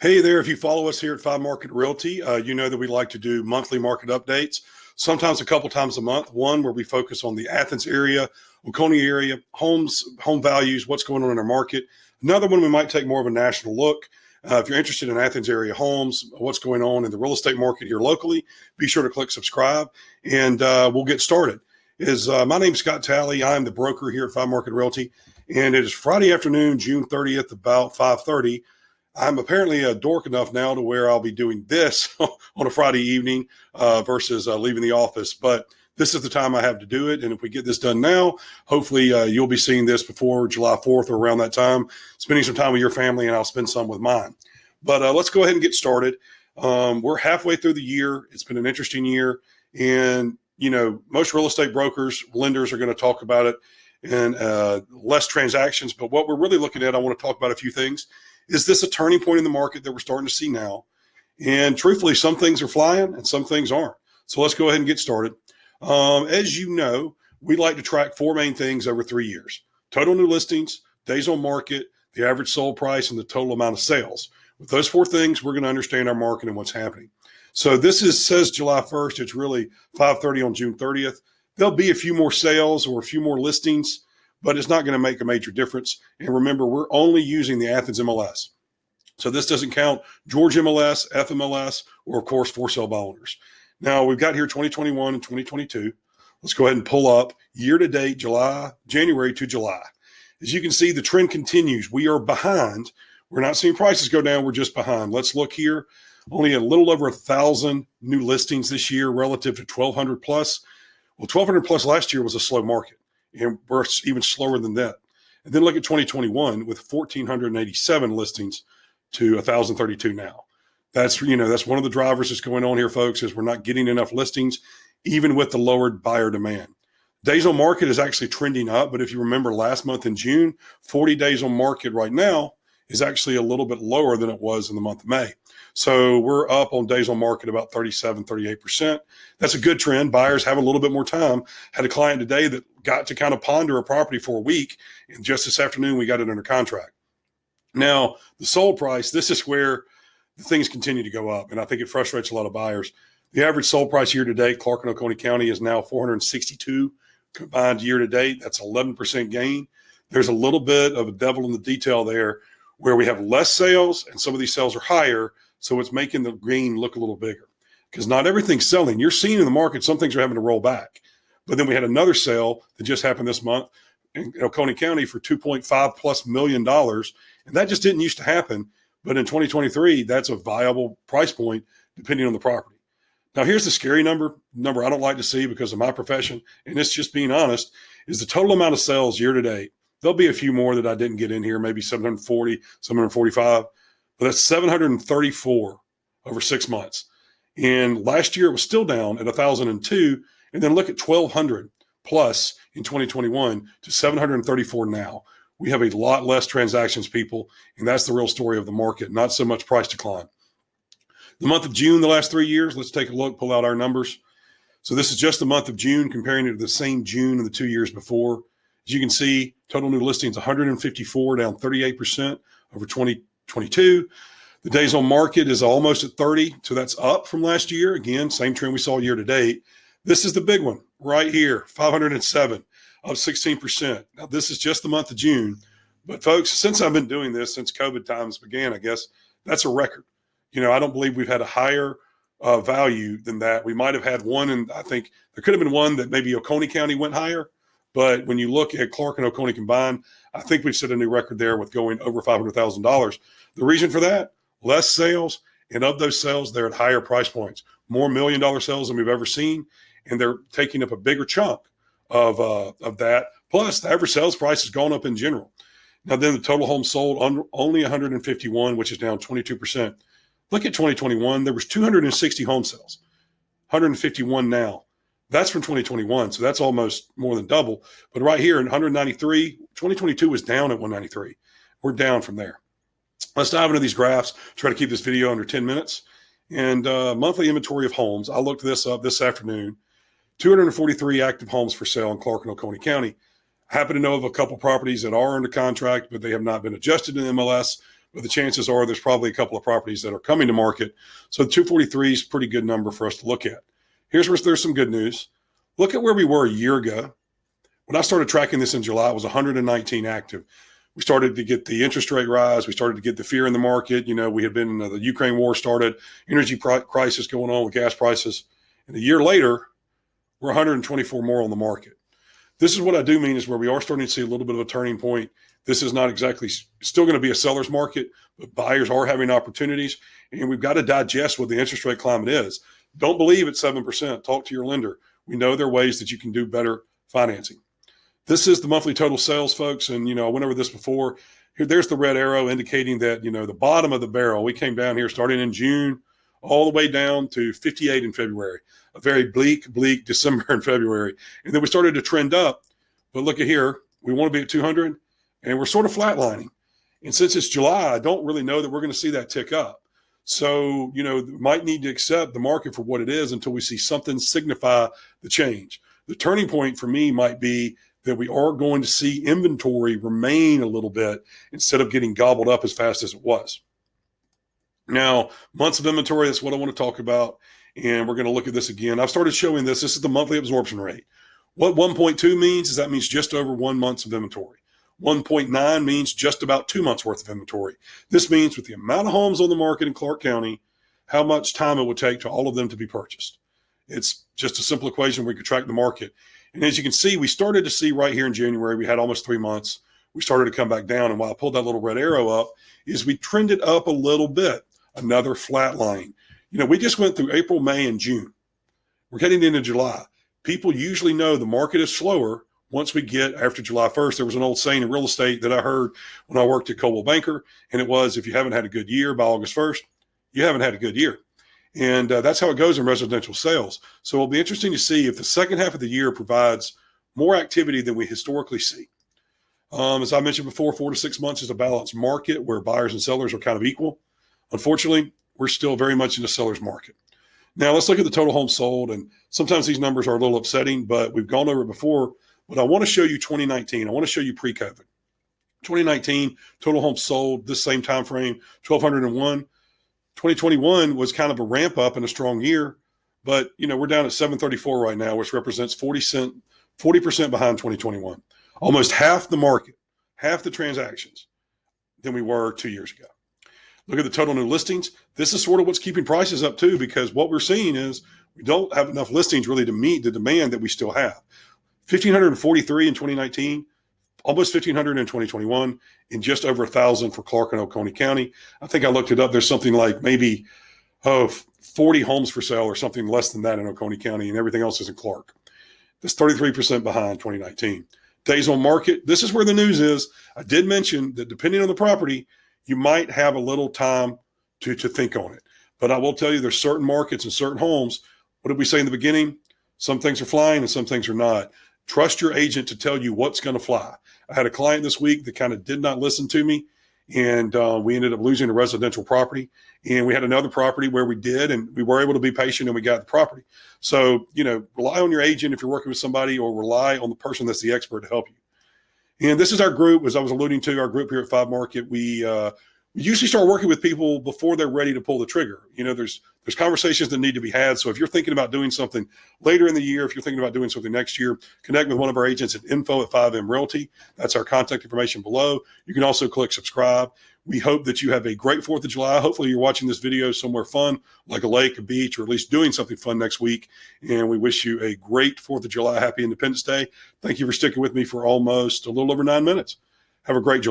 Hey there, if you follow us here at Five Market Realty, you know that we like to do monthly market updates, sometimes a couple times a month. One where we focus on the Athens area, Oconee area, homes, home values, what's going on in our market. Another one we might take more of a national look. If you're interested in Athens area homes, what's going on in the real estate market here locally, be sure to click subscribe and we'll get started. My name's Scott Talley. I'm the broker here at Five Market Realty, and it is Friday afternoon, June 30th, about 5:30. I'm apparently a dork enough now to where I'll be doing this on a Friday evening versus leaving the office. But this is the time I have to do it. And if we get this done now, hopefully you'll be seeing this before July 4th or around that time, spending some time with your family, and I'll spend some with mine. But let's go ahead and get started. We're halfway through the year. It's been an interesting year. And, you know, most real estate brokers, lenders are going to talk about it and less transactions. But what we're really looking at, I want to talk about a few things. Is this a turning point in the market that we're starting to see now? And truthfully, some things are flying and some things aren't. So let's go ahead and get started. As you know, we like to track four main things over 3 years: total new listings, days on market, the average sold price, and the total amount of sales. With those four things, we're going to understand our market and what's happening. So says July 1st. It's really 5:30 on June 30th. There'll be a few more sales or a few more listings, but it's not going to make a major difference. And remember, we're only using the Athens MLS. So this doesn't count Georgia MLS, FMLS, or of course, for sale by owners. Now we've got here 2021 and 2022. Let's go ahead and pull up year to date, January to July. As you can see, the trend continues. We are behind. We're not seeing prices go down. We're just behind. Let's look here. Only a little over 1,000 new listings this year relative to 1,200 plus. Well, 1,200 plus last year was a slow market, and we're even slower than that. And then look at 2021 with 1,487 listings to 1,032 now. That's one of the drivers that's going on here, folks, is we're not getting enough listings, even with the lowered buyer demand. Days on market is actually trending up, but if you remember last month in June, 40 days on market right now is actually a little bit lower than it was in the month of May. So we're up on days on market about 37, 38%. That's a good trend. Buyers have a little bit more time. Had a client today that got to kind of ponder a property for a week, and just this afternoon we got it under contract. Now, the sold price, this is where the things continue to go up, and I think it frustrates a lot of buyers. The average sold price year to date, Clark and Oconee County, is now 462 combined year to date. That's 11% gain. There's a little bit of a devil in the detail there where we have less sales and some of these sales are higher, so it's making the gain look a little bigger because not everything's selling. You're seeing in the market some things are having to roll back. But then we had another sale that just happened this month in Oconee County for $2.5+ million, and that just didn't used to happen. But in 2023, that's a viable price point depending on the property. Now, here's the scary number I don't like to see because of my profession, and it's just being honest, is the total amount of sales year to date. There'll be a few more that I didn't get in here, maybe 740, 745, but that's 734 over 6 months. And last year it was still down at 1,002. And then look at 1,200 plus in 2021 to 734 now. We have a lot less transactions, people, and that's the real story of the market, not so much price decline. The month of June, the last 3 years, let's take a look, pull out our numbers. So this is just the month of June comparing it to the same June of the 2 years before. As you can see, total new listings 154, down 38% over 2022. The days on market is almost at 30, so that's up from last year. Again, same trend we saw year to date. This is the big one right here, 507, up 16%. Now, this is just the month of June. But, folks, since I've been doing this, since COVID times began, I guess, that's a record. You know, I don't believe we've had a higher value than that. We might have had one, and I think there could have been one that maybe Oconee County went higher. But when you look at Clark and Oconee combined, I think we've set a new record there with going over $500,000. The reason for that, less sales, and of those sales, they're at higher price points, more $1 million sales than we've ever seen, and they're taking up a bigger chunk of that. Plus, the average sales price has gone up in general. Now, then the total homes sold, only 151, which is down 22%. Look at 2021. There was 260 home sales, 151 now. That's from 2021, so that's almost more than double. But right here in 193, 2022 was down at 193. We're down from there. Let's dive into these graphs, try to keep this video under 10 minutes. And monthly inventory of homes, I looked this up this afternoon, 243 active homes for sale in Clark and Oconee County. I happen to know of a couple properties that are under contract, but they have not been adjusted to the MLS. but the chances are there's probably a couple of properties that are coming to market. So 243 is a pretty good number for us to look at. Here's where there's some good news. Look at where we were a year ago. When I started tracking this in July, it was 119 active. We started to get the interest rate rise. We started to get the fear in the market. We had been, the Ukraine war started, energy crisis going on with gas prices. And a year later, we're 124 more on the market. This is what I do mean is where we are starting to see a little bit of a turning point. This is not exactly still going to be a seller's market, but buyers are having opportunities, and we've got to digest what the interest rate climate is. Don't believe it's 7%. Talk to your lender. We know there are ways that you can do better financing. This is the monthly total sales, folks. And, I went over this before. There's the red arrow indicating that, the bottom of the barrel. We came down here starting in June all the way down to 58 in February, a very bleak December and February. And then we started to trend up. But look at here. We want to be at 200, and we're sort of flatlining. And since it's July, I don't really know that we're going to see that tick up. So, might need to accept the market for what it is until we see something signify the change. The turning point for me might be that we are going to see inventory remain a little bit instead of getting gobbled up as fast as it was. Now, months of inventory, that's what I want to talk about. And we're going to look at this again. I've started showing this. This is the monthly absorption rate. What 1.2 means is that means just over 1 month of inventory. 1.9 means just about 2 months worth of inventory. This means with the amount of homes on the market in Clark County, how much time it would take to all of them to be purchased. It's just a simple equation. We could track the market. And as you can see, we started to see right here in January, we had almost 3 months. We started to come back down. And while I pulled that little red arrow up, is we trended up a little bit, another flat line. We just went through April, May, and June. We're heading into July. People usually know the market is slower once we get after July 1st. There was an old saying in real estate that I heard when I worked at Coldwell Banker, and it was, if you haven't had a good year by August 1st, you haven't had a good year. And that's how it goes in residential sales. So it'll be interesting to see if the second half of the year provides more activity than we historically see. As I mentioned before, 4 to 6 months is a balanced market where buyers and sellers are kind of equal. Unfortunately, we're still very much in the seller's market. Now let's look at the total homes sold. And sometimes these numbers are a little upsetting, but we've gone over it before. But I want to show you 2019. I want to show you pre-COVID. 2019, total homes sold, this same time frame, 1,201. 2021 was kind of a ramp up and a strong year, but we're down at 734 right now, which represents 40% behind 2021. Almost half the market, half the transactions than we were 2 years ago. Look at the total new listings. This is sort of what's keeping prices up too, because what we're seeing is we don't have enough listings really to meet the demand that we still have. 1,543 in 2019. Almost 1,500 in 2021, and just over 1,000 for Clark and Oconee County. I think I looked it up. There's something like maybe 40 homes for sale or something less than that in Oconee County, and everything else is in Clark. That's 33% behind 2019. Days on market, this is where the news is. I did mention that depending on the property, you might have a little time to think on it. But I will tell you there's certain markets and certain homes. What did we say in the beginning? Some things are flying and some things are not. Trust your agent to tell you what's going to fly. I had a client this week that kind of did not listen to me, and we ended up losing a residential property. And we had another property where we did, and we were able to be patient, and we got the property. So, rely on your agent if you're working with somebody, or rely on the person that's the expert to help you. And this is our group, as I was alluding to, our group here at 5 Market. We usually start working with people before they're ready to pull the trigger. There's conversations that need to be had. So if you're thinking about doing something later in the year, if you're thinking about doing something next year, connect with one of our agents at info@5M Realty. That's our contact information below. You can also click subscribe. We hope that you have a great 4th of July. Hopefully you're watching this video somewhere fun, like a lake, a beach, or at least doing something fun next week. And we wish you a great 4th of July. Happy Independence Day. Thank you for sticking with me for almost a little over 9 minutes. Have a great July.